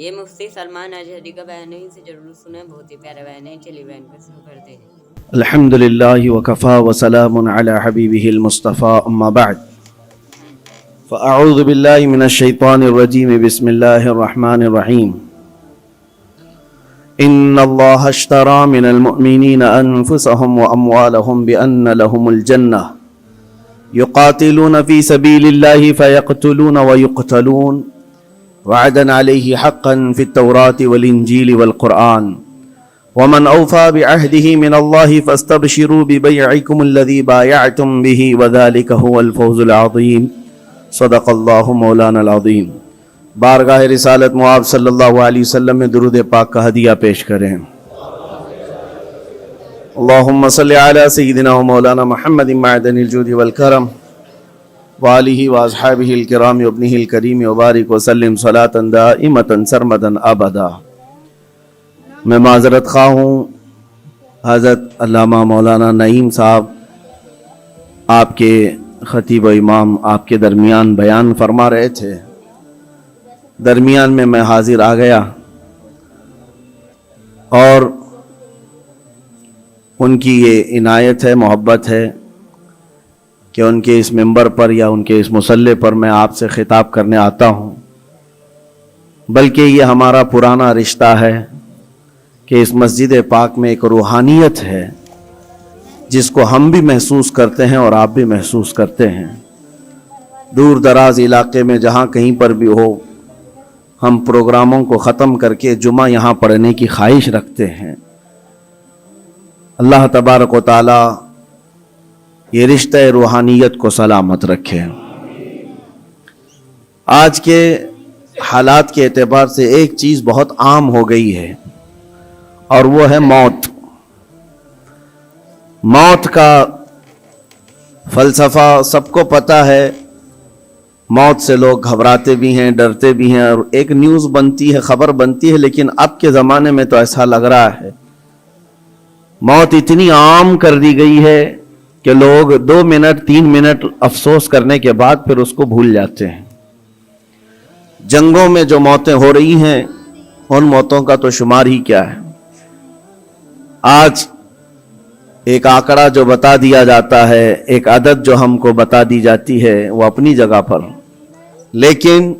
یہ مفتی سلمان اجہری کا بیان ہے، اسے ضرور سنیں، بہت ہی پیارا بیان ہے۔ چلیے بیان کو شروع کرتے ہیں۔ الحمد للہ وکفا وسلام علی حبیبہ المصطفى اما بعد فاعوذ باللہ من الشیطان الرجیم بسم اللہ الرحمن الرحیم ان اللہ اشترى من المؤمنین انفسهم واموالهم بان لهم الجنہ یقاتلون فی سبیل اللہ فیقتلون ویقتلون وعدا علیہ حقا فی التوراة والانجیل والقرآن ومن اوفى بعهده من الله فاستبشروا ببيعكم الذي بايعتم به وذلك هو الفوز العظيم صدق الله مولانا العظیم۔ بارگاہ رسالت معاب صلی اللہ علیہ وسلم میں درود پاک کا ہدیہ پیش کریں۔ اللہم صلی علی سیدنا و مولانا محمد معدن الجود والکرم وآلہ واصحابہ الکرام وابنہ الکریم وبارک وسلم صلاة دائمة سرمدا ابدا۔ میں معذرت خواہ ہوں، حضرت علامہ مولانا نعیم صاحب آپ کے خطیب و امام آپ کے درمیان بیان فرما رہے تھے، درمیان میں حاضر آ گیا اور ان کی یہ عنایت ہے، محبت ہے کہ ان کے اس ممبر پر یا ان کے اس مصلی پر میں آپ سے خطاب کرنے آتا ہوں، بلکہ یہ ہمارا پرانا رشتہ ہے کہ اس مسجد پاک میں ایک روحانیت ہے جس کو ہم بھی محسوس کرتے ہیں اور آپ بھی محسوس کرتے ہیں۔ دور دراز علاقے میں جہاں کہیں پر بھی ہو، ہم پروگراموں کو ختم کر کے جمعہ یہاں پڑھنے کی خواہش رکھتے ہیں۔ اللہ تبارک و تعالی یہ رشتہ روحانیت کو سلامت رکھے۔ آج کے حالات کے اعتبار سے ایک چیز بہت عام ہو گئی ہے اور وہ ہے موت۔ موت کا فلسفہ سب کو پتہ ہے، موت سے لوگ گھبراتے بھی ہیں، ڈرتے بھی ہیں، اور ایک نیوز بنتی ہے، خبر بنتی ہے، لیکن اب کے زمانے میں تو ایسا لگ رہا ہے موت اتنی عام کر دی گئی ہے کہ لوگ 2 منٹ 3 منٹ افسوس کرنے کے بعد پھر اس کو بھول جاتے ہیں۔ جنگوں میں جو موتیں ہو رہی ہیں ان موتوں کا تو شمار ہی کیا ہے۔ آج ایک آنکڑا جو بتا دیا جاتا ہے، ایک عدد جو ہم کو بتا دی جاتی ہے، وہ اپنی جگہ پر، لیکن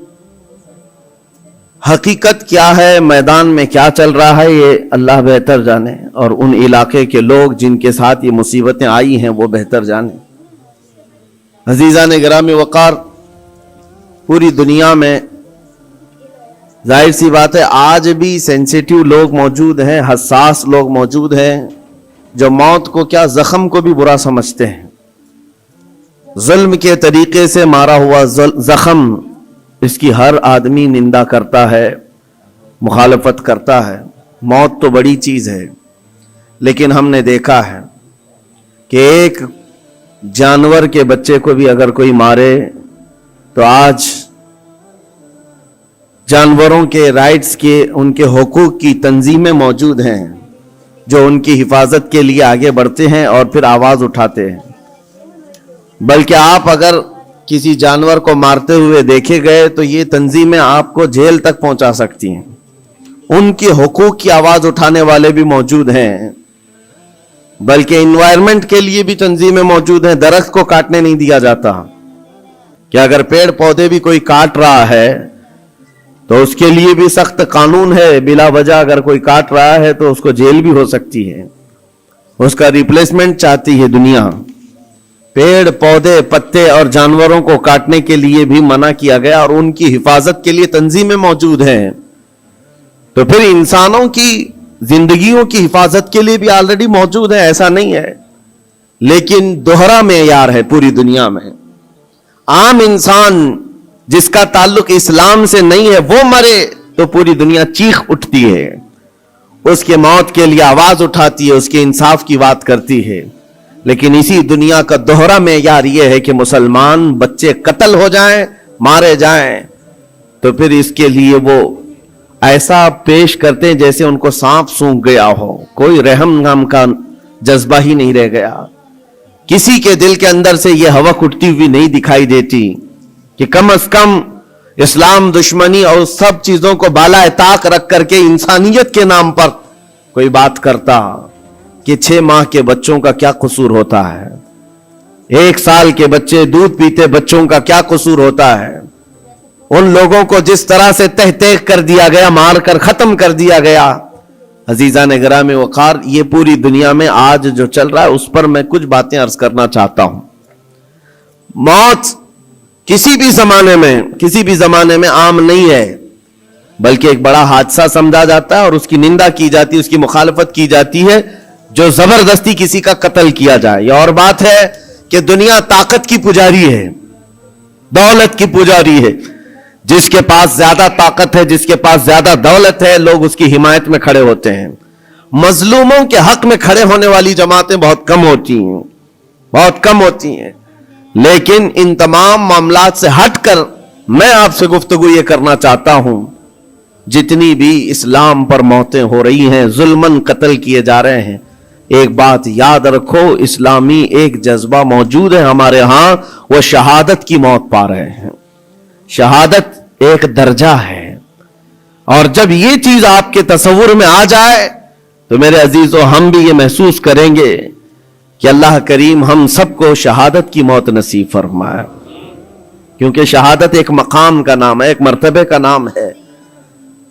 حقیقت کیا ہے، میدان میں کیا چل رہا ہے، یہ اللہ بہتر جانے، اور ان علاقے کے لوگ جن کے ساتھ یہ مصیبتیں آئی ہیں وہ بہتر جانے۔ عزیزان گرامی وقار، پوری دنیا میں ظاہر سی بات ہے آج بھی سینسیٹیو لوگ موجود ہیں، حساس لوگ موجود ہیں جو موت کو کیا زخم کو بھی برا سمجھتے ہیں۔ ظلم کے طریقے سے مارا ہوا زخم، اس کی ہر آدمی نندا کرتا ہے، مخالفت کرتا ہے۔ موت تو بڑی چیز ہے، لیکن ہم نے دیکھا ہے کہ ایک جانور کے بچے کو بھی اگر کوئی مارے تو آج جانوروں کے رائٹس کے، ان کے حقوق کی تنظیمیں موجود ہیں جو ان کی حفاظت کے لیے آگے بڑھتے ہیں اور پھر آواز اٹھاتے ہیں۔ بلکہ آپ اگر کسی جانور کو مارتے ہوئے دیکھے گئے تو یہ تنظیمیں آپ کو جیل تک پہنچا سکتی ہیں۔ ان کے حقوق کی آواز اٹھانے والے بھی موجود ہیں، بلکہ انوائرمنٹ کے لیے بھی تنظیمیں موجود ہیں۔ درخت کو کاٹنے نہیں دیا جاتا کہ اگر پیڑ پودے بھی کوئی کاٹ رہا ہے تو اس کے لیے بھی سخت قانون ہے، بلا وجہ اگر کوئی کاٹ رہا ہے تو اس کو جیل بھی ہو سکتی ہے، اس کا ریپلیسمنٹ چاہتی ہے دنیا۔ پیڑ پودے پتے اور جانوروں کو کاٹنے کے لیے بھی منع کیا گیا اور ان کی حفاظت کے لیے تنظیمیں موجود ہیں، تو پھر انسانوں کی زندگیوں کی حفاظت کے لیے بھی آلریڈی موجود ہے، ایسا نہیں ہے۔ لیکن دوہرا معیار ہے پوری دنیا میں۔ عام انسان جس کا تعلق اسلام سے نہیں ہے وہ مرے تو پوری دنیا چیخ اٹھتی ہے، اس کے موت کے لیے آواز اٹھاتی ہے، اس کے انصاف کی بات کرتی ہے۔ لیکن اسی دنیا کا دوہرا معیار یہ ہے کہ مسلمان بچے قتل ہو جائیں، مارے جائیں، تو پھر اس کے لیے وہ ایسا پیش کرتے ہیں جیسے ان کو سانپ سونگھ گیا ہو، کوئی رحم نام کا جذبہ ہی نہیں رہ گیا۔ کسی کے دل کے اندر سے یہ ہوک اٹھتی ہوئی نہیں دکھائی دیتی کہ کم از کم इस्लाम दुश्मनी और सब चीजों को बाला ताक रख करके इंसानियत के नाम पर कोई बात करता कि 6 माह के बच्चों का क्या कसूर होता है, 1 साल के बच्चे दूध पीते बच्चों का क्या कसूर होता है, उन लोगों को जिस तरह से तह तह कर दिया गया, मार कर खत्म कर दिया गया। अजीजा ने गिरामी वकार, ये पूरी दुनिया में आज जो चल रहा है उस पर मैं कुछ बातें अर्ज करना चाहता हूं। मौत किसी भी जमाने में आम नहीं है, बल्कि एक बड़ा हादसा समझा जाता है और उसकी निंदा की जाती है, उसकी मुखालफत की जाती है जो जबरदस्ती किसी का कत्ल किया जाए। और बात है कि दुनिया ताकत की पुजारी है, दौलत की पुजारी है। जिसके पास ज्यादा ताकत है, जिसके पास ज्यादा दौलत है, लोग उसकी हिमायत में खड़े होते हैं। मजलूमों के हक में खड़े होने वाली जमातें बहुत कम होती हैं। लेकिन इन तमाम मामलात से हटकर मैं आपसे गुफ्तगू ये करना चाहता हूं, जितनी भी इस्लाम पर मौतें हो रही हैं, जुल्मन कत्ल किए जा रहे हैं, एक बात याद रखो, इस्लामी एक जज्बा मौजूद है हमारे यहां, वो शहादत की मौत पा रहे हैं। शहादत एक दर्जा है, और जब ये चीज आपके तसव्वुर में आ जाए तो मेरे अजीजों, हम भी ये महसूस करेंगे कि अल्लाह करीम हम सबको शहादत की मौत नसीब फरमाए। क्योंकि शहादत एक मकाम का नाम है, एक मर्तबे का नाम है।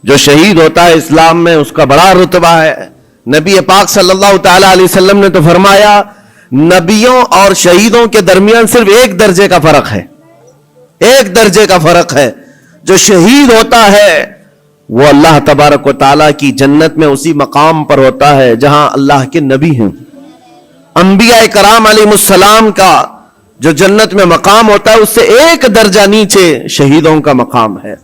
जो शहीद होता है इस्लाम में उसका बड़ा रुतबा है। नबी पाक सल्लल्लाहु तआला अलैहि वसल्लम ने तो फरमाया, नबियों और शहीदों के दरमियान सिर्फ एक दर्जे का फर्क है, एक दर्जे का फर्क है। जो शहीद होता है वो अल्लाह तबारक व तआला की जन्नत में उसी मकाम पर होता है जहां अल्लाह के नबी हैं। अंबिया कराम अलैहिमुस्सलाम का जो जन्नत में मकाम होता है उससे एक दर्जा नीचे शहीदों का मकाम है।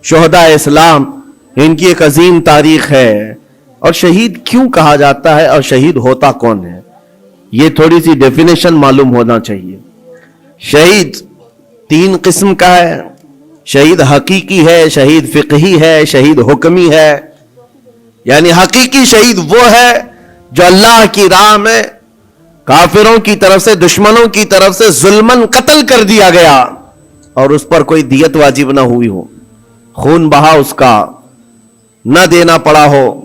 शुहदा इस्लाम, इनकी एक अजीम तारीख है। और शहीद क्यों कहा जाता है और शहीद होता कौन है, यह थोड़ी सी डेफिनेशन मालूम होना चाहिए। शहीद 3 किस्म का है। शहीद हकीकी है, शहीद फिqही है, शहीद हुक्मी है। यानी हकीकी शहीद वो है जो अल्लाह की राह में काफिरों की तरफ से, दुश्मनों की तरफ से जुल्मन कत्ल कर दिया गया और उस पर कोई दियत वाजिब ना हुई हो, खून बहा उसका न देना पड़ा हो।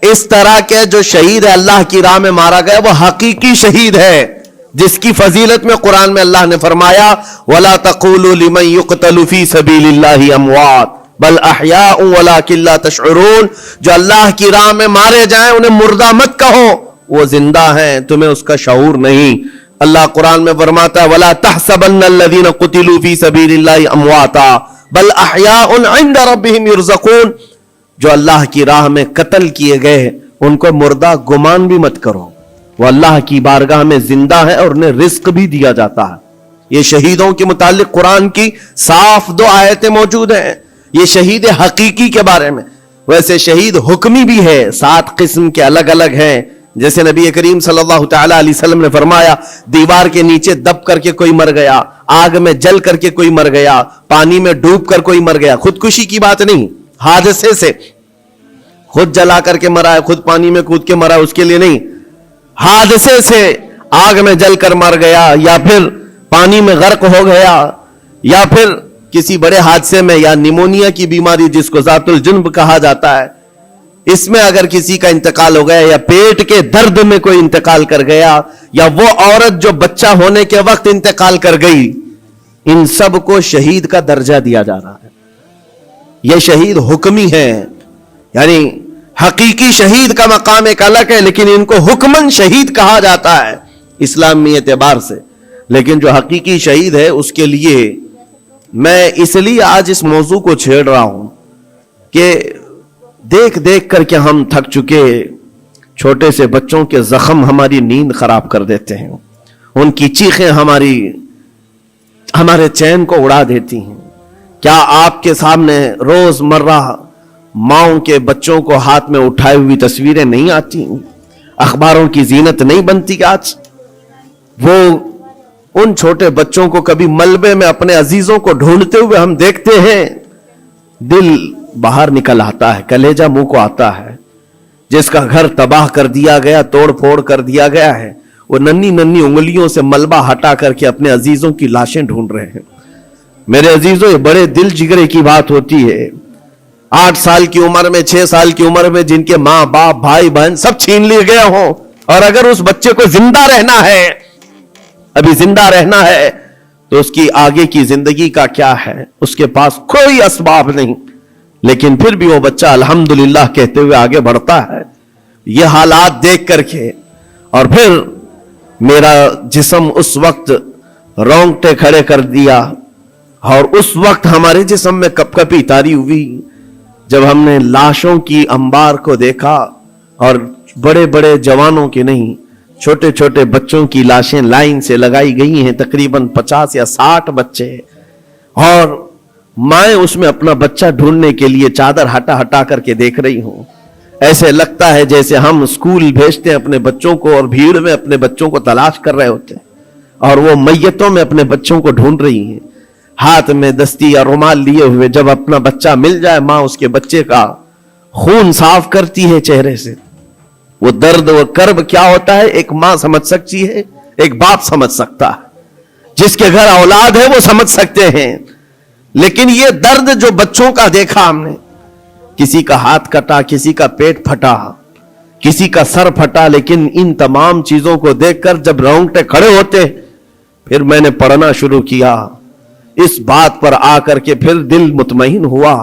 इस तरह के जो शहीद है, अल्लाह की राह में मारा गया, वो हकीकी शहीद है, जिसकी फजीलत में कुरान में अल्लाह ने फरमाया, वला तक़ूलू लिमन युक़तलु फी सबीलिल्लाहि अमवात बल अहयाउ वलाकिन ला तशउरून। जो अल्लाह की राह में मारे जाएं उन्हें मुर्दा मत कहो, वो जिंदा हैं, तुम्हें उसका शऊर नहीं। अल्लाह कुरान में फरमाता है, वला तहसबन्नल्लज़ीना क़ुतिलू फी सबीलिल्लाहि अमवाता बल अहयाउन इंद रब्बिहिम युरज़क़ून। जो अल्लाह की राह में कत्ल किए गए उनको मुर्दा गुमान भी मत करो, वो अल्लाह की बारगाह में जिंदा है और उन्हें रिस्क भी दिया जाता है। ये शहीदों के मुतालिक कुरान की साफ 2 आयतें मौजूद हैं, ये शहीद हकीकी के बारे में। वैसे शहीद हुक्मी भी है, 7 किस्म के अलग अलग हैं। जैसे नबी करीम सल्लल्लाहु तआला अलैहि वसल्लम ने फरमाया, दीवार के नीचे दब करके कोई मर गया, आग में जल करके कोई मर गया, पानी में डूब कर कोई मर गया। खुदकुशी की बात नहीं, हादसे से, खुद जला करके मरा है, खुद पानी में कूद के मरा, उसके लिए नहीं, हादसे से आग में जलकर मर गया, या फिर पानी में गर्क हो गया, या फिर किसी बड़े हादसे में, या निमोनिया की बीमारी जिसको ज़ातुल जुन्ब कहा जाता है, इसमें अगर किसी का इंतकाल हो गया, या पेट के दर्द में कोई इंतकाल कर गया, या वो औरत जो बच्चा होने के वक्त इंतकाल कर गई, इन सब को शहीद का दर्जा दिया जा रहा है। यह शहीद हुक्मी है। यानी हकीकी शहीद का मकाम एक अलग है, लेकिन इनको हुक्मन शहीद कहा जाता है इस्लामी एतबार से। लेकिन जो हकीकी शहीद है उसके लिए मैं इसलिए आज इस मौजू को छेड़ रहा हूं कि देख देख करके हम थक चुके। छोटे से बच्चों के जख्म हमारी नींद खराब कर देते हैं, उनकी चीखें हमारे चैन को उड़ा देती हैं। क्या आपके सामने रोजमर्रा माओं के बच्चों को हाथ में उठाई हुई तस्वीरें नहीं आती, अखबारों की जीनत नहीं बनती? आज वो उन छोटे बच्चों को कभी मलबे में अपने अजीजों को ढूंढते हुए हम देखते हैं, दिल बाहर निकल आता है, कलेजा मुंह को आता है। जिसका घर तबाह कर दिया गया, तोड़ फोड़ कर दिया गया है, वो नन्ही नन्ही उंगलियों से मलबा हटा करके अपने अजीजों की लाशें ढूंढ रहे हैं। मेरे अजीजों, ये बड़े दिल जिगरे की बात होती है। 8 साल की उम्र में, 6 साल की उम्र में जिनके माँ बाप भाई बहन सब छीन लिए गए हों, और अगर उस बच्चे को जिंदा रहना है, अभी जिंदा रहना है, तो उसकी आगे की जिंदगी का क्या है? उसके पास कोई असबाब नहीं, लेकिन फिर भी वो बच्चा अल्हम्दुलिल्लाह कहते हुए आगे बढ़ता है। ये हालात देख करके और फिर मेरा जिस्म उस वक्त रोंगटे खड़े कर दिया, और उस वक्त हमारे जिस्म में कपकपी तारी हुई जब हमने लाशों की अंबार को देखा, और बड़े बड़े जवानों की नहीं, छोटे छोटे बच्चों की लाशें लाइन से लगाई गई हैं, तकरीबन 50 या 60 बच्चे, और माए उसमें अपना बच्चा ढूंढने के लिए चादर हटा हटा करके देख रही हूं। ऐसे लगता है जैसे हम स्कूल भेजते हैं अपने बच्चों को और भीड़ में अपने बच्चों को तलाश कर रहे होते हैं, और वो मैयतों में अपने बच्चों को ढूंढ रही हैं, हाथ में दस्ती या रुमाल लिए हुए। जब अपना बच्चा मिल जाए, मां उसके बच्चे का खून साफ करती है चेहरे से। वो दर्द, वो कर्ब क्या होता है, एक मां समझ सकती है, एक बाप समझ सकता है, जिसके घर औलाद है वो समझ सकते हैं। लेकिन ये दर्द जो बच्चों का देखा हमने, किसी का हाथ कटा, किसी का पेट फटा, किसी का सर फटा, लेकिन इन तमाम चीजों को देखकर जब रोंगटे खड़े होते, फिर मैंने पढ़ना शुरू किया। इस बात पर आकर के फिर दिल मुतमईन हुआ।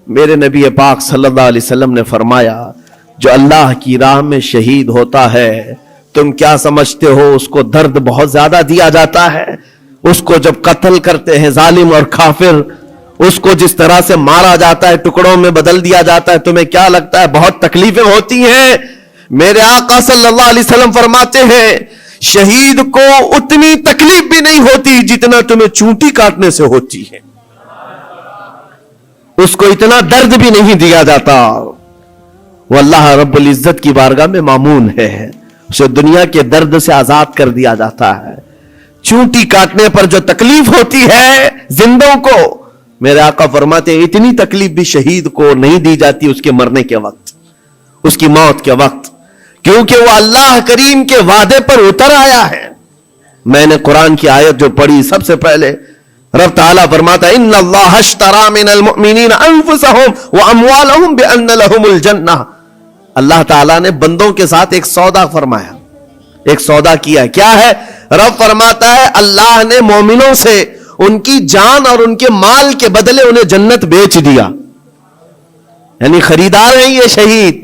मेरे नबी पाक सल्लल्लाहु अलैहि वसल्लम ने फरमाया, जो अल्लाह की राह में शहीद होता है, तुम क्या समझते हो उसको दर्द बहुत ज्यादा दिया जाता है? उसको जब कत्ल करते हैं जालिम और काफिर, उसको जिस तरह से मारा जाता है, टुकड़ों में बदल दिया जाता है, तुम्हें क्या लगता है बहुत तकलीफें होती हैं? मेरे आका सल्लल्लाहु अलैहि वसल्लम फरमाते हैं, शहीद को उतनी तकलीफ भी नहीं होती जितना तुम्हें चूंटी काटने से होती है। उसको इतना दर्द भी नहीं दिया जाता। वो अल्लाह रब्बुल इज्जत की बारगाह में मामून है, उसे दुनिया के दर्द से आजाद कर दिया जाता है। चूंटी काटने पर जो तकलीफ होती है जिंदों को, मेरे आका फरमाते हैं इतनी तकलीफ भी शहीद को नहीं दी जाती उसके मरने के वक्त, उसकी मौत के वक्त, क्योंकि वो अल्लाह करीम के वादे पर उतर आया है। मैंने कुरान की आयत जो पढ़ी सबसे पहले, रब ताला फरमाता है, इन्नल्लाह अश्तरा मिनल मुमिनीना अनफुसहुम व अमवालहुम बिअन्न लहुमुल जन्नह। अल्लाह ताला ने बंदों के साथ एक सौदा फरमाया, एक सौदा किया। क्या है? रब फरमाता है अल्लाह ने मोमिनों से उनकी जान और उनके माल के बदले उन्हें जन्नत बेच दिया। यानी खरीदार हैं ये शहीद,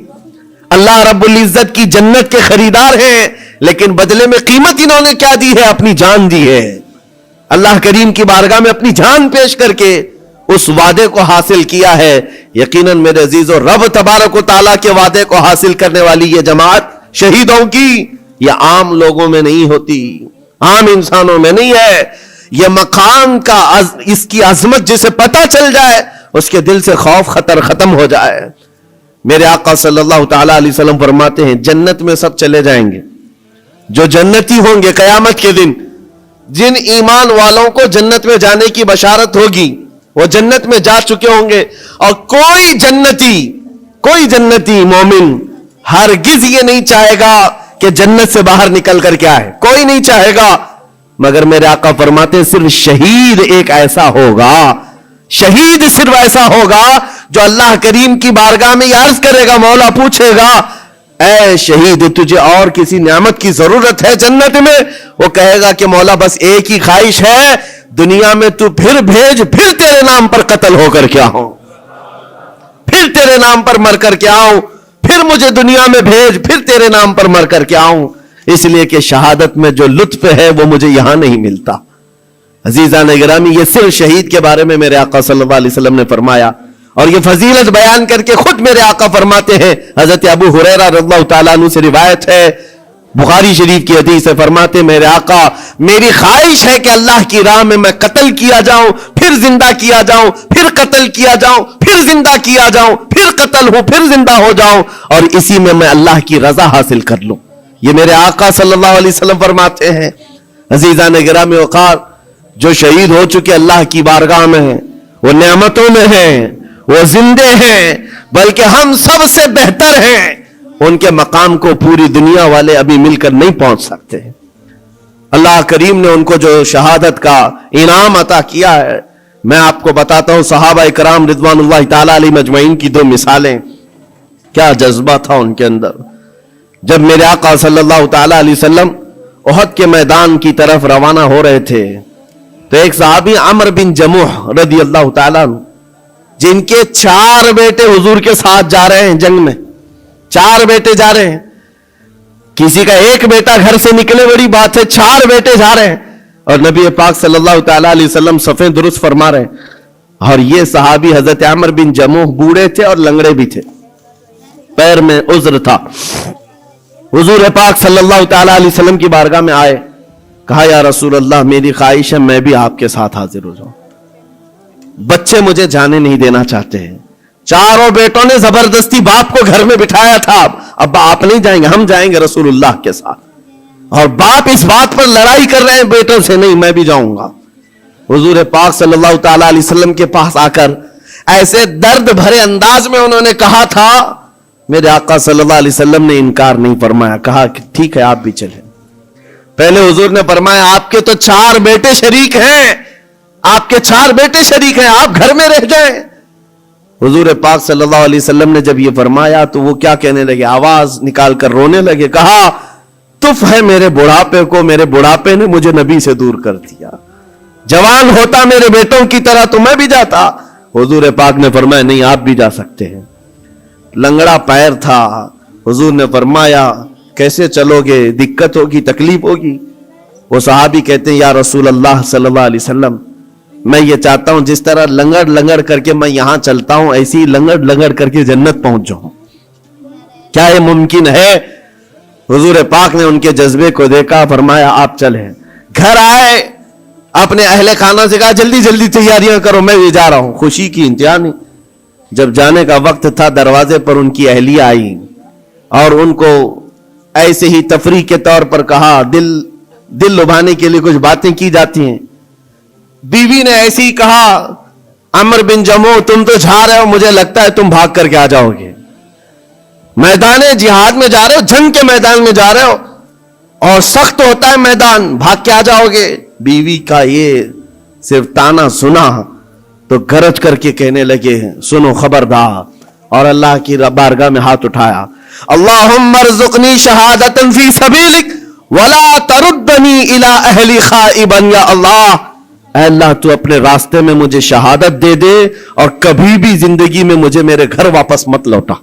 अल्लाह रब्बुल इज्जत की जन्नत के खरीदार हैं, लेकिन बदले में कीमत इन्होंने क्या दी है? अपनी जान दी है। अल्लाह करीम की बारगाह में अपनी जान पेश करके उस वादे को हासिल किया है। यकीनन मेरे अजीजों, रब तबारक व तआला के वादे को हासिल करने वाली ये जमात शहीदों की, ये आम लोगों में नहीं होती, आम इंसानों में नहीं है। ये मकाम का इसकी अजमत जिसे पता चल जाए, उसके दिल से खौफ खतर खत्म हो जाए। मेरे आका सल्लल्लाहु ताला अलैहि वसल्लम फरमाते हैं, जन्नत में सब चले जाएंगे जो जन्नती होंगे कयामत के दिन। जिन ईमान वालों को जन्नत में जाने की बशारत होगी वो जन्नत में जा चुके होंगे, और कोई जन्नती मोमिन हरगिज ये नहीं चाहेगा कि जन्नत से बाहर निकल कर के आए, कोई नहीं चाहेगा। मगर मेरे आका फरमाते हैं, सिर्फ शहीद एक ऐसा होगा, शहीद सिर्फ ऐसा होगा जो अल्लाह करीम की बारगाह में अर्ज करेगा, मौला पूछेगा, ऐ शहीद तुझे और किसी नियामत की जरूरत है जन्नत में? वो कहेगा कि मौला बस एक ही ख्वाहिश है, दुनिया में तू फिर भेज, फिर तेरे नाम पर कत्ल होकर के आऊं, फिर तेरे नाम पर मर करके आऊं, फिर मुझे दुनिया में भेज, फिर तेरे नाम पर मर करके आऊं। इसलिए कि शहादत में जो लुत्फ है वो मुझे यहां नहीं मिलता। अजीजान गिरामी, ये सिर्फ शहीद के बारे में मेरे आका सल्लल्लाहु अलैहि वसल्लम ने फरमाया, और ये फजीलत बयान करके खुद मेरे आका फरमाते हैं। हजरत अबू हुरैरा रज़ियल्लाहु ताला अन्हु से रिवायत है, बुखारी शरीफ की हदीस है, फरमाते मेरे आका, मेरी ख्वाहिश है कि अल्लाह की राह में मैं कत्ल किया जाऊं, फिर जिंदा किया जाऊं, फिर कत्ल किया जाऊं, फिर जिंदा किया जाऊं, फिर कत्ल हो, फिर जिंदा हो जाऊं, और इसी में मैं अल्लाह की रजा हासिल कर लूं। ये मेरे आका सल्लल्लाहु अलैहि वसल्लम फरमाते हैं। अजीजान गिरामी वक़ार, जो शहीद हो चुके अल्लाह की बारगाह में हैं, वो नेमतों में हैं, वो जिंदे हैं, बल्कि हम सबसे बेहतर हैं। उनके मकाम को पूरी दुनिया वाले अभी मिलकर नहीं पहुंच सकते। अल्लाह करीम ने उनको जो शहादत का इनाम अता किया है, मैं आपको बताता हूं सहाबा इकराम रिदवानुल्लाह ताला अलैहिम अजमईन की दो मिसालें, क्या जज्बा था उनके अंदर। जब मेरे आका सल्लल्लाहु ताला अलैहि वसल्लम उहद के मैदान की तरफ रवाना हो रहे थे तो एक सहाबी अमर बिन जमुह रदी अल्लाह ताला अन्हु, जिनके 4 बेटे हुजूर के साथ जा रहे हैं जंग में, 4 बेटे जा रहे हैं, किसी का एक बेटा घर से निकले बड़ी बात है, 4 बेटे जा रहे हैं और नबी पाक सल्लल्लाहु ताला अलैहि वसल्लम सफे दुरुस्त फरमा रहे हैं। और ये सहाबी हजरत अमर बिन जमुह बूढ़े थे और लंगड़े भी थे, पैर में उज्र था। हुजूर पाक सल्लल्लाहु ताला अलैहि वसल्लम की बारगाह में आए, कहा या रसूल अल्लाह मेरी ख्वाहिश है मैं भी आपके साथ हाजिर हो जाऊं, बच्चे मुझे जाने नहीं देना चाहते हैं। चारों बेटों ने जबरदस्ती बाप को घर में बिठाया था, अब आप नहीं जाएंगे, हम जाएंगे रसूलुल्लाह के साथ। और बाप इस बात पर लड़ाई कर रहे हैं बेटों से, नहीं मैं भी जाऊंगा। हुजूर पाक सल्लल्लाहु ताला अलैहि वसल्लम के पास आकर ऐसे दर्द भरे अंदाज में उन्होंने कहा था, मेरे आका सल्लल्लाहु अलैहि वसल्लम ने इनकार नहीं फरमाया, कहा कि ठीक है आप भी चले। पहले हुजूर ने फरमाया आपके तो 4 बेटे शरीक हैं, आपके 4 बेटे शरीक हैं, आप घर में रह जाएं। हुजूर पाक सल्लल्लाहु अलैहि वसल्लम ने जब ये फरमाया तो वो क्या कहने लगे, आवाज निकाल कर रोने लगे, कहा तुफ है मेरे बुढ़ापे को, मेरे बुढ़ापे ने मुझे नबी से दूर कर दिया, जवान होता मेरे बेटों की तरह तो मैं भी जाता। हुजूर पाक ने फरमाया नहीं आप भी जा सकते हैं। लंगड़ा पैर था, हुजूर ने फरमाया कैसे चलोगे, दिक्कत होगी, तकलीफ होगी। वो सहाबी कहते हैं या रसूल अल्लाह सल्लल्लाहु अलैहि वसल्लम मैं ये चाहता हूं जिस तरह लंगड़ लंगड़ करके मैं यहां चलता हूं ऐसी ही लंगड़ लंगड़ करके जन्नत पहुंच जाऊं, क्या ये मुमकिन है? हुजूर पाक ने उनके जज्बे को देखा, फरमाया आप चले। घर आए, अपने अहले खाना से कहा जल्दी जल्दी तैयारियां करो मैं भी जा रहा हूं। खुशी की इंतहा नहीं। जब जाने का वक्त था दरवाजे पर उनकी अहलिया आई और उनको ऐसे ही तफरीह के तौर पर कहा, दिल लुभाने के लिए कुछ बातें की जाती हैं। बीवी ने ऐसे ही कहा अमर बिन जमो तुम तो जा रहे हो, मुझे लगता है तुम भाग करके आ जाओगे, मैदान जिहाद में जा रहे हो, जंग के मैदान में जा रहे हो और सख्त होता है मैदान, भाग के आ जाओगे। बीवी का ये सिर्फ ताना सुना तो गरज करके कहने लगे सुनो खबरदार, और अल्लाह की बारगाह में हाथ उठाया, अल्लाहुम्मा अर्ज़ुक़नी शहादतन फी सबीलिक वला तरुद्दनी इला अहली खाइबन, या अल्लाह तू अपने रास्ते में मुझे शहादत दे दे और कभी भी जिंदगी में मुझे मेरे घर वापस मत लौटा,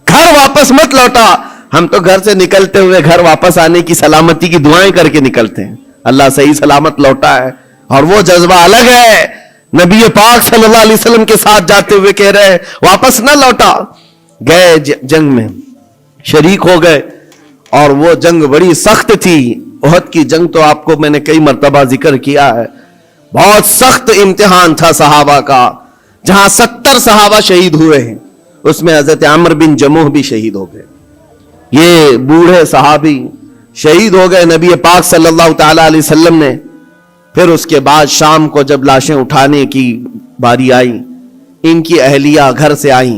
घर वापस मत लौटा। हम तो घर से निकलते हुए घर वापस आने की सलामती की दुआएं करके निकलते हैं, अल्लाह सही सलामत लौटा है और वो जज्बा अलग है। नबी पाक सल्लल्लाहु अलैहि वसल्लम के साथ जाते हुए कह रहे हैं वापस ना लौटा। गए जंग में शरीक हो गए और वो जंग बड़ी सख्त थी। उहद की जंग तो आपको मैंने कई मर्तबा जिक्र किया है, बहुत सख्त इम्तिहान था सहाबा का, जहां 70 सहाबा शहीद हुए हैं, उसमें हजरत आमिर बिन जमुह भी शहीद हो गए। ये बूढ़े सहाबी शहीद हो गए। नबी पाक सल्लल्लाहु ताला अलैहि वसल्लम ने फिर उसके बाद शाम को जब लाशें उठाने की बारी आई, इनकी अहलिया घर से आई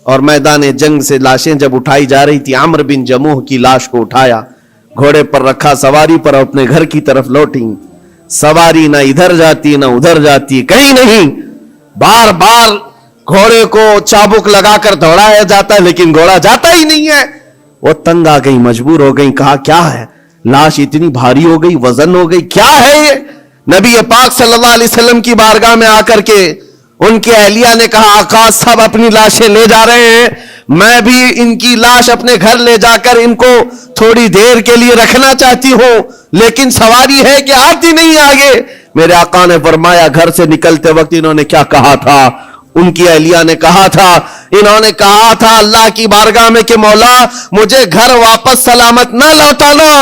और मैदान जंग से लाशें जब उठाई जा रही थी, आमिर बिन जमुह की लाश को उठाया, घोड़े पर रखा, सवारी पर अपने घर की तरफ लौटी। सवारी ना इधर जाती ना उधर जाती, कहीं नहीं, बार बार घोड़े को चाबुक लगाकर दौड़ाया जाता है लेकिन घोड़ा जाता ही नहीं है। वो तंग आ गई, मजबूर हो गई, कहा क्या है, लाश इतनी भारी हो गई, वजन हो गई, क्या है ये? नबी पाक सल्लल्लाहु अलैहि वसल्लम की बारगाह में आकर के उनकी अहलिया ने कहा आका सब अपनी लाशें ले जा रहे हैं, मैं भी इनकी लाश अपने घर ले जाकर इनको थोड़ी देर के लिए रखना चाहती हूं, लेकिन सवारी है कि आती नहीं आगे। मेरे आका ने फरमाया घर से निकलते वक्त इन्होंने क्या कहा था? उनकी अहलिया ने कहा था, इन्होंने कहा था अल्लाह की बारगाह में कि मौला मुझे घर वापस सलामत ना लौटाना।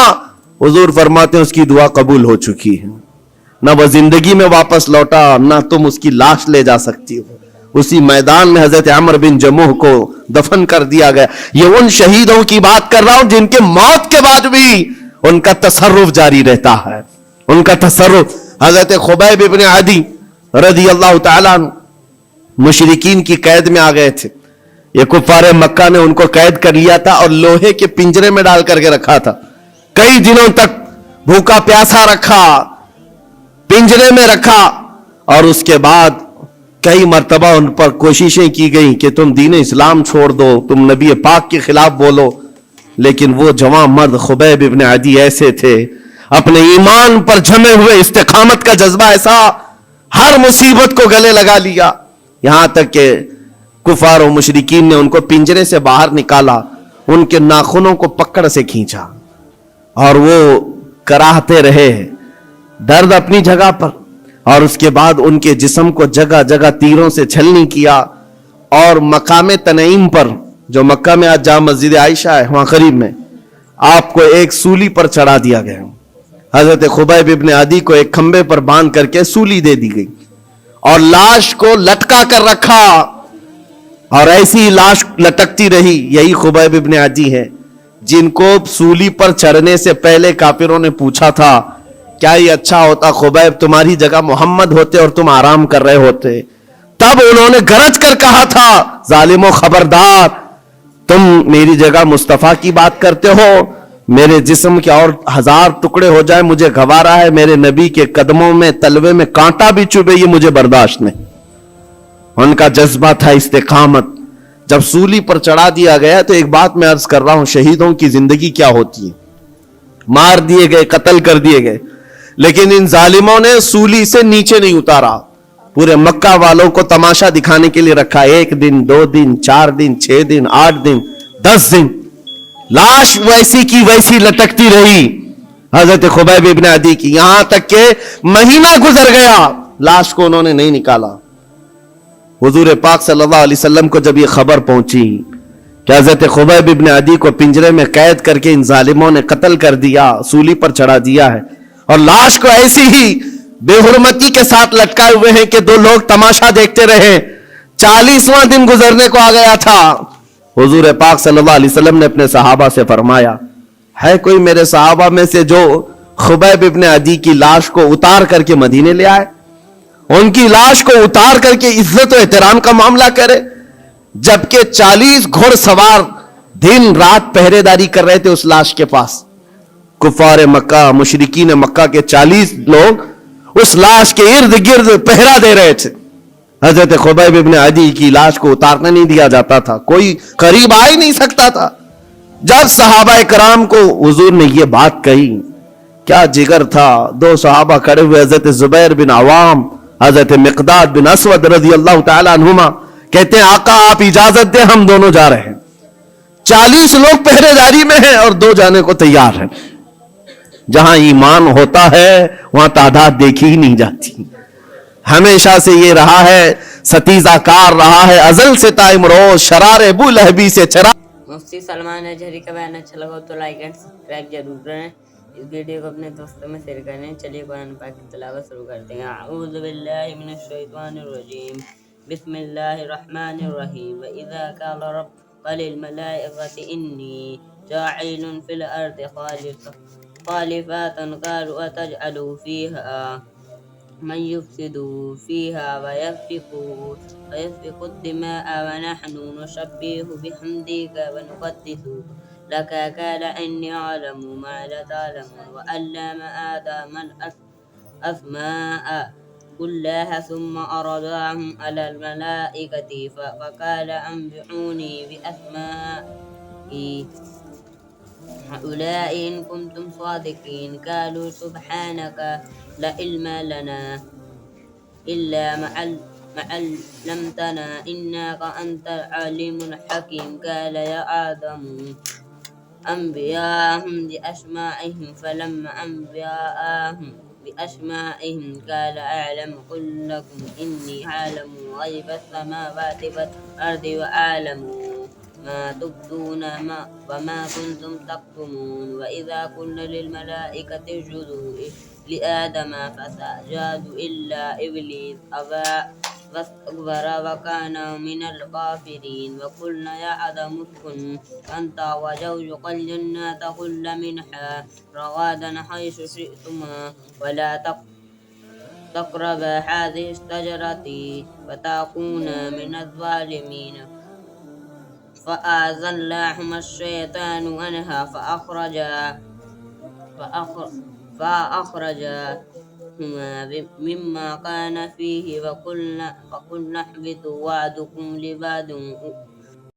हुजूर फरमाते हैं उसकी दुआ कबूल हो चुकी है, ना वह जिंदगी में वापस लौटा ना तुम उसकी लाश ले जा सकती हो। उसी मैदान में हजरत आमिर बिन जमुह को दफन कर दिया गया। ये उन शहीदों की बात कर रहा हूं जिनके मौत के बाद भी उनका तसर्रुफ जारी रहता है, उनका तसर्रुफ। हजरत खुबैब इब्न अदी रज़ी अल्लाह तआला मुशरिकीन की कैद में आ गए थे। ये कुफारे मक्का ने उनको कैद कर लिया था और लोहे के पिंजरे में डाल करके रखा था। कई दिनों तक भूखा प्यासा रखा, पिंजरे में रखा اور اس کے بعد کئی مرتبہ ان پر کوششیں کی گئیں کہ تم دین اسلام چھوڑ دو, تم نبی پاک کے خلاف بولو, لیکن وہ جوان مرد خبیب ابن عدی ایسے تھے, اپنے ایمان پر جمے ہوئے, استقامت کا جذبہ ایسا, ہر مصیبت کو گلے لگا لیا, یہاں تک کہ کفار و مشرکین نے ان کو پنجرے سے باہر نکالا, ان کے ناخنوں کو پکڑ سے کھینچا, اور وہ کراہتے رہے, درد اپنی جگہ پر, اور اس کے بعد ان کے جسم کو جگہ جگہ تیروں سے چھلنی کیا, اور مقام تنعیم پر, جو مکہ میں آج جامع مسجد عائشہ ہے وہاں قریب میں, آپ کو ایک سولی پر چڑھا دیا گیا. حضرت خبیب ابن عدی کو ایک کھمبے پر باندھ کر کے سولی دے دی گئی, اور لاش کو لٹکا کر رکھا, اور ایسی لاش لٹکتی رہی. یہی خبیب ابن عدی ہے جن کو سولی پر چڑھنے سے پہلے کافروں نے پوچھا تھا کیا یہ اچھا ہوتا خبیب تمہاری جگہ محمد ہوتے اور تم آرام کر رہے ہوتے. تب انہوں نے گرج کر کہا تھا ظالموں خبردار, تم میری جگہ مصطفیٰ کی بات کرتے ہو, میرے جسم کے اور 1000 ٹکڑے ہو جائے مجھے گوارا ہے, میرے نبی کے قدموں میں تلوے میں کانٹا بھی چبھے یہ مجھے برداشت نہیں. ان کا جذبہ تھا استقامت. جب سولی پر چڑھا دیا گیا تو ایک بات میں عرض کر رہا ہوں, شہیدوں کی زندگی کیا ہوتی ہے, مار دیے گئے, قتل کر دیے گئے, لیکن ان ظالموں نے سولی سے نیچے نہیں اتارا, پورے مکہ والوں کو تماشا دکھانے کے لیے رکھا. 1 دن 2 دن 4 دن 6 دن 8 دن 10 دن لاش ویسی کی ویسی لٹکتی رہی حضرت خبیب ابن عدی کی, یہاں تک کہ مہینہ گزر گیا لاش کو انہوں نے نہیں نکالا. حضور پاک صلی اللہ علیہ وسلم کو جب یہ خبر پہنچی کہ حضرت خبیب ابن عدی کو پنجرے میں قید کر کے ان ظالموں نے قتل کر دیا, سولی پر چڑھا دیا ہے, اور لاش کو ایسی ہی بے حرمتی کے ساتھ لٹکائے ہوئے ہیں کہ 2 لوگ تماشا دیکھتے رہے, 40واں دن گزرنے کو آ گیا تھا. حضور پاک صلی اللہ علیہ وسلم نے اپنے صحابہ سے فرمایا ہے کوئی میرے صحابہ میں سے جو خبیب ابن عدی کی لاش کو اتار کر کے مدینے لے آئے, ان کی لاش کو اتار کر کے عزت و احترام کا معاملہ کرے, جبکہ 40 گھڑ سوار دن رات پہرے داری کر رہے تھے اس لاش کے پاس. کفار مکہ, مشرکین مکہ کے 40 لوگ اس لاش کے ارد گرد پہرا دے رہے تھے. حضرت خبیب ابن عدی کی لاش کو اتارنے نہیں دیا جاتا تھا, کوئی قریب آ ہی نہیں سکتا تھا. جب صحابہ کرام کو حضور نے یہ بات کہی, کیا جگر تھا. 2 صحابہ کھڑے ہوئے, حضرت زبیر بن عوام, حضرت مقداد بن اسود رضی اللہ تعالی عنہما, کہتے ہیں آقا آپ اجازت دیں ہم دونوں جا رہے ہیں. 40 لوگ پہرے داری میں ہیں اور 2 جانے کو تیار ہیں. جہاں ایمان ہوتا ہے وہاں تعداد دیکھی ہی نہیں جاتی. ہمیشہ سے یہ رہا ہے, ستیزہ کار رہا ہے ازل سے تا امروز, شرار ابو لہبی سے چرا. مفتی سلمان اجہری کا بیان اچھا لگا تو لائک اینڈ سبسکرائب ضرور کریں. اس ویڈیو کو اپنے دوستوں میں شیئر کریں. چلیے قرآن پاک کی تلاوت شروع کرتے ہیں. اعوذ باللہ من الشیطان الرجیم, بسم اللہ الرحمن الرحیم. وَإِذَا قَالَ رَبُّكَ لِلْمَلَائِكَةِ إِنِّي جَاعِلٌ فِي الْأَرْضِ خَلِيفَةً قَالُوا أَتَجْعَلُ فِيهَا من يفسد فيها ويسفك الدماء ونحن نسبح بحمدك ونقدس لك قال إني أعلم ما لا تعلمون وعلم آدم الأسماء كلها ثم عرضهم على الملائكة فقال أنبئوني بأسماء هؤلاء إن كنتم صادقين. قالوا سبحانك لا علم لنا إلا ما علمتنا إنك أنت العليم الحكيم. قال يا آدم أنبئهم بأسمائهم فلما أنبأهم بأسمائهم قال أعلم قل لكم إني أعلم غيب السماوات والأرض وأعلم ما تبدون وما كنتم تكتمون. وإذا قلنا للملائكة اسجدوا لآدم فسجدوا إلا إبليس أبى واستكبر وكان من الكافرين. وقلنا يا آدم اسكن أنت وزوجك الجنة كل منها رغدا حيث شئتما ولا تقربا هذه الشجرة فتكونا من الظالمين. فأزلهما الشيطان عنها منهما مما كان فيه فقلنا اهبطوا بعضكم لبعض